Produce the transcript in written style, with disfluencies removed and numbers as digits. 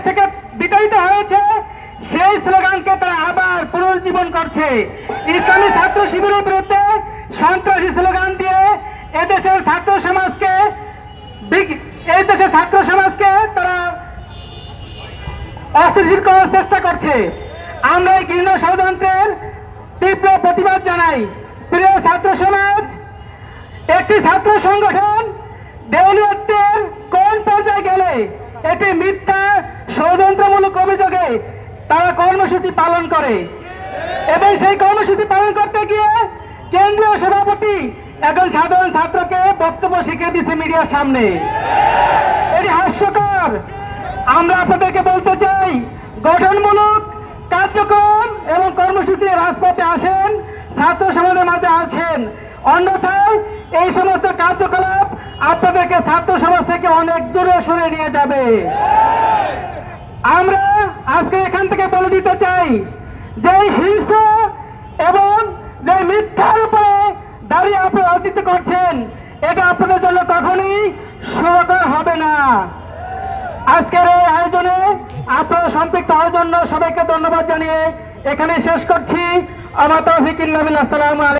থেকে বিতাড়িত হয়েছে সেই স্লোগানকে তারা আবার পুনর্জীবন করছে। ইসলামী ছাত্র শিবিরের বিরুদ্ধে সন্ত্রাসী স্লোগান দিয়ে এদেশের ছাত্র সমাজকে তারা অস্থিতিশীল করার চেষ্টা করছে। আমরা এই ঘৃণ্য ষড়যন্ত্রের তীব্র প্রতিবাদ জানাই। প্রিয় ছাত্র সমাজ, একটি ছাত্র সংগঠন দেউলিয়াত্বের কোন পর্যায়ে গেলে একটি মিথ্যা ষড়যন্ত্রমূলক অভিযোগে তারা কর্মসূচি পালন করে এবং সেই কর্মসূচি পালন করতে গিয়ে কেন্দ্রীয় সভাপতি একজন সাধারণ ছাত্রকে বক্তব্য শিখিয়ে দিচ্ছে মিডিয়ার সামনে। এটি হাস্যকর। আমরা আপনাদেরকে বলতে চাই, গঠনমূলক কার্যক্রম এবং কর্মসূচি রাজপথে আসেন, ছাত্র সমাজের মাঝে আসেন, অন্যথায় এই সমস্ত কার্যকলাপ আপনাদেরকে ছাত্র সমাজ থেকে অনেক দূরে সরে নিয়ে যাবে। আমরা আজকে এখান থেকে বলে দিতে চাই যে হিংস্র এবং যে মিথ্যার উপরে দাঁড়িয়ে আপনারা রাজনীতি করছেন, এটা আপনাদের জন্য কখনই সুখকর হবে না। আজকের এই আয়োজনে আপনারা সম্পৃক্ত হওয়ার জন্য সবাইকে ধন্যবাদ জানিয়ে এখানে শেষ করছি। আমার তৌফিক ইল্লা বিল্লাহ। আসসালামু আলাইকুম।